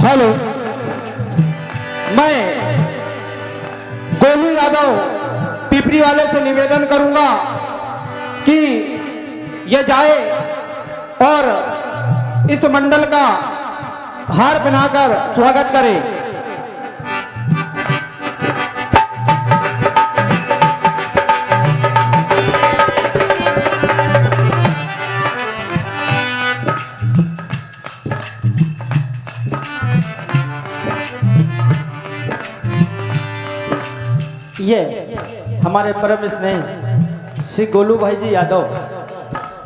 Hello, मैं गोलू यादव पिपरी वाले से निवेदन करूंगा कि ये जाए और इस मंडल का हार बनाकर स्वागत करे। ये हमारे परम स्नेही श्री गोलू भाई जी यादव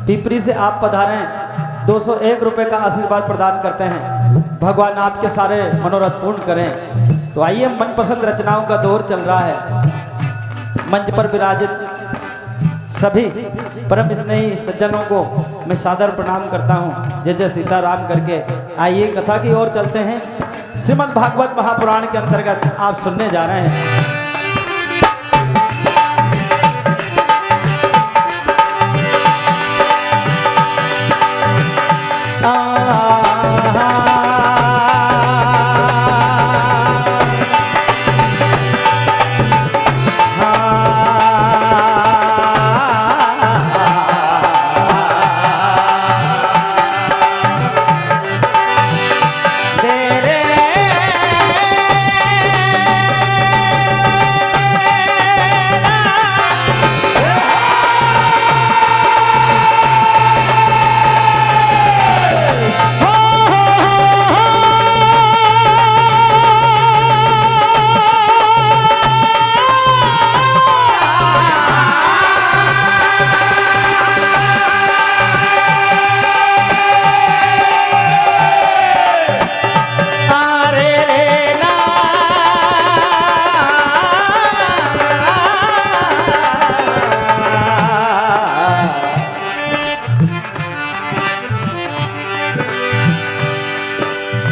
पिपरी से आप पधारे 201 रुपए का आशीर्वाद प्रदान करते हैं। भगवान आपके सारे मनोरथ पूर्ण करें। तो आइए, मनपसंद रचनाओं का दौर चल रहा है। मंच पर विराजित सभी परम स्नेही सज्जनों को मैं सादर प्रणाम करता हूँ। जय जय सीताराम करके आइए कथा की ओर चलते हैं। श्रीमद् भागवत महापुराण के अंतर्गत आप सुनने जा रहे हैं।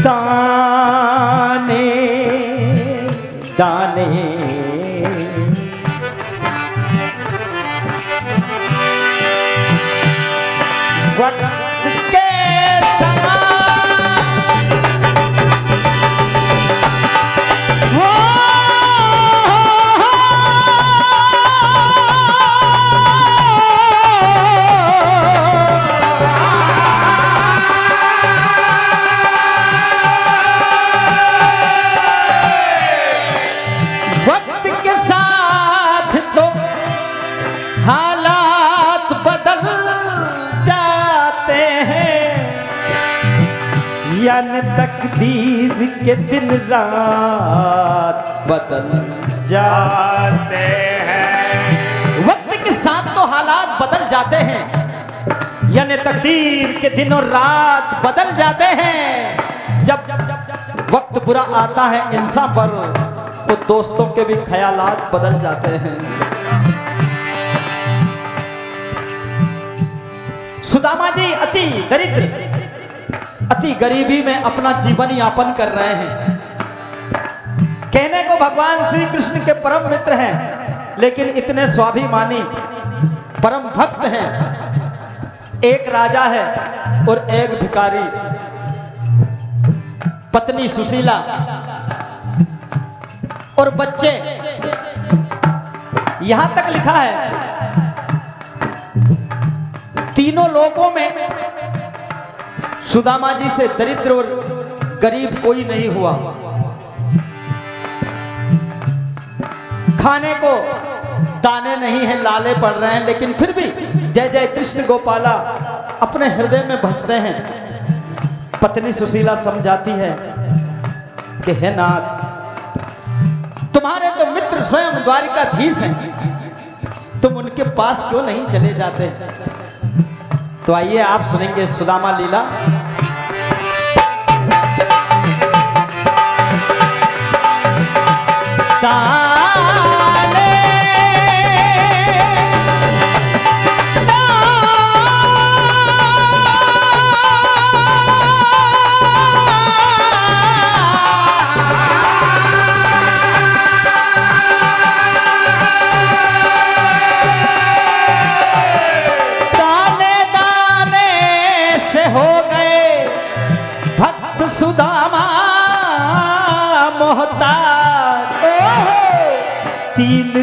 दाने दाने वक्त के हालात बदल जाते हैं, यानी तकदीर के दिन रात बदल जाते हैं। वक्त के साथ तो हालात बदल जाते हैं, यानी तकदीर के दिन और रात बदल जाते हैं। जब वक्त बुरा आता है इंसान पर तो दोस्तों के भी ख्यालात बदल जाते हैं। सुदामा जी अति दरिद्र, अति गरीबी में अपना जीवन यापन कर रहे हैं। कहने को भगवान श्री कृष्ण के परम मित्र हैं, लेकिन इतने स्वाभिमानी परम भक्त हैं। एक राजा है और एक भिखारी, पत्नी सुशीला और बच्चे। यहां तक लिखा है तीनों लोगों में सुदामा जी से दरिद्र और गरीब कोई नहीं हुआ। खाने को दाने नहीं है, लाले पड़ रहे हैं, लेकिन फिर भी जय जय कृष्ण गोपाला अपने हृदय में बसते हैं। पत्नी सुशीला समझाती है कि हे नाथ, तुम्हारे तो मित्र स्वयं द्वारिकाधीश हैं, तुम उनके पास क्यों नहीं चले जाते। तो आइए आप सुनेंगे सुदामा लीला। सुदामा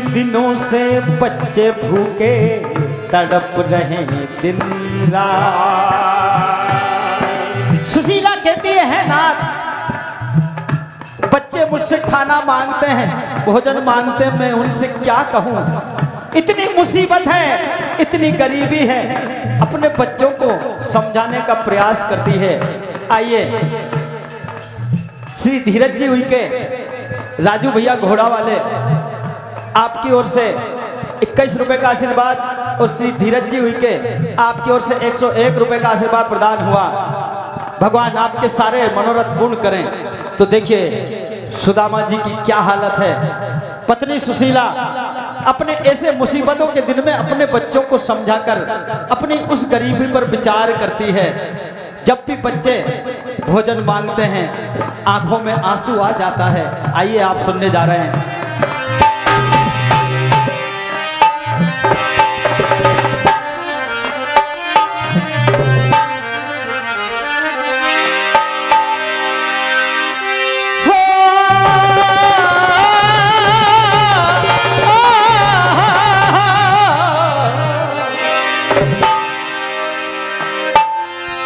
दिनों से बच्चे भूखे तड़प रहे दिन रात। सुशीला कहती है नाथ, बच्चे मुझसे खाना मांगते हैं, भोजन मांगते हैं, मैं उनसे क्या कहूं। इतनी मुसीबत है, इतनी गरीबी है, अपने बच्चों को समझाने का प्रयास करती है। आइए श्री धीरज जी हुई के राजू भैया घोड़ा वाले, आपकी ओर से 21 रुपए का आशीर्वाद और श्री धीरज जी हुई के आपकी ओर से 101 रुपए का आशीर्वाद प्रदान हुआ। भगवान आपके सारे मनोरथ पूर्ण करें। तो देखिए सुदामा जी की क्या हालत है। पत्नी सुशीला अपने ऐसे मुसीबतों के दिन में अपने बच्चों को समझाकर अपनी उस गरीबी पर विचार करती है। जब भी बच्चे भोजन मांगते हैं आंखों में आंसू आ जाता है। आइए आप सुनने जा रहे हैं।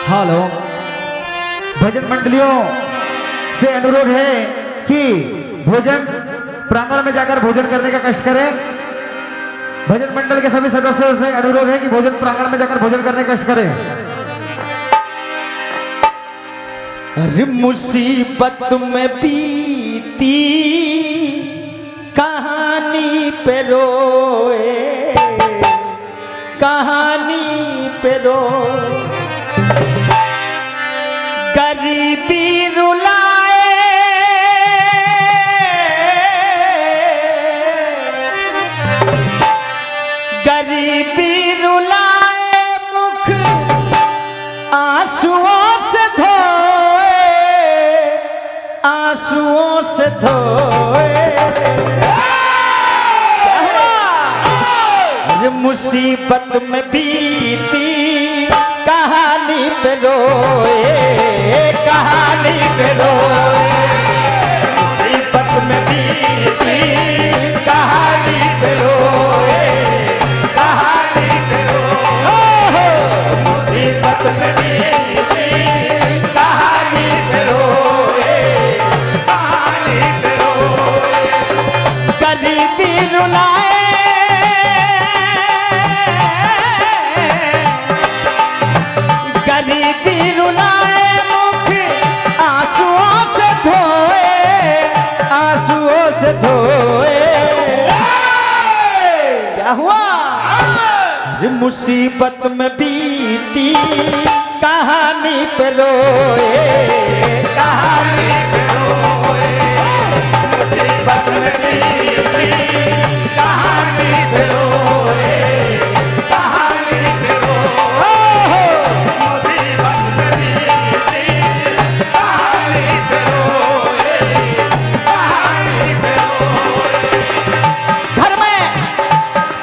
हेलो, भजन मंडलियों से अनुरोध है कि भोजन प्रांगण में जाकर भोजन करने का कष्ट करें। भजन मंडल के सभी सदस्यों से अनुरोध है कि भोजन प्रांगण में जाकर भोजन करने का कष्ट करें। अरे मुसीबत में बीती कहानी पे रोए, कहानी पे रोए, गरीबी रुलाए, गरीबी रुलाए, मुख आंसुओं से धोए, आंसुओं से धोए। मुसीबत में बीती कहानी पे रोए, कहानी पे रोए, मुसीबत में बीती कहानी पे रोए, कहानी पे रोए, मुसीबत में बीती कहानी पे रोए, कहानी पे रोए, गरीबी रुलाए, गरीबी रुलाए, मुख आंसुओं से धोए, आंसुओं से धोए। क्या हुआ? मुसीबत में बीती कहानी पे रोए, कहानी पे रोए, मुसीबत में बीती कहानी पे रोए, कहानी पे रोए, मुसीबत में बीती कहानी पे रोए, कहानी पे रोए। घर में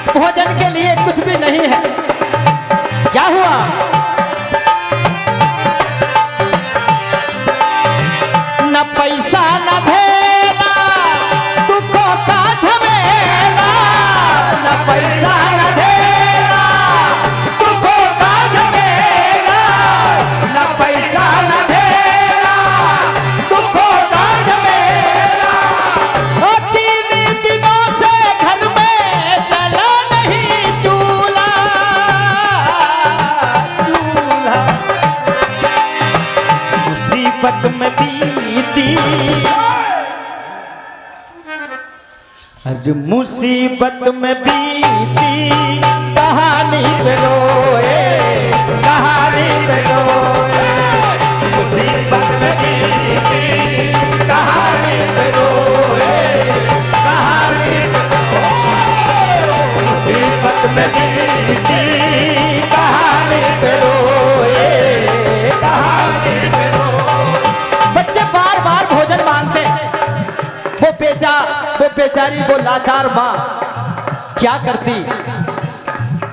भोजन के लिए कुछ भी नहीं है। क्या हुआ? न पैसा न भेला, दुखों का झमेला, न पैसा न भेला, दुखों का झमेला, न पैसा न भेला, दुखों का झमेला। और 3 दिनों से घर में जला नहीं चूल्हा, चूल्हा। मुसीबत में बीती, अरे मुसीबत में बीती कहानी पे रोए, कहानी पे रोए, मुसीबत में बीती कहानी पे रोए, कहानी पे रोए, मुसीबत में बीती कहानी पे रोए, कहानी पे रोए। बच्चे बार बार भोजन मांगते, वो बेचारी वो लाचार माँ क्या करती?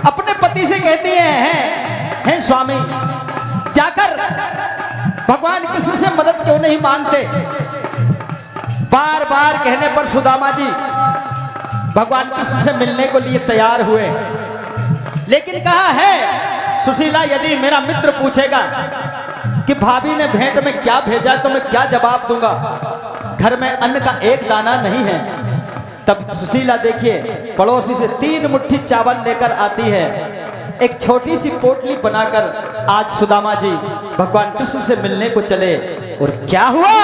अपने पति से कहती हैं स्वामी, जाकर भगवान कृष्ण से मदद क्यों नहीं मांगते? बार बार कहने पर सुदामा जी भगवान कृष्ण से मिलने को लिए तैयार हुए, लेकिन कहा है सुशीला, यदि मेरा मित्र पूछेगा कि भाभी ने भेंट में क्या भेजा तो मैं क्या जवाब दूंगा, घर में अन्न का एक दाना नहीं है। तब सुशीला देखिए पड़ोसी से 3 मुट्ठी चावल लेकर आती है, एक छोटी सी पोटली बनाकर आज सुदामा जी भगवान कृष्ण से मिलने को चले। और क्या हुआ?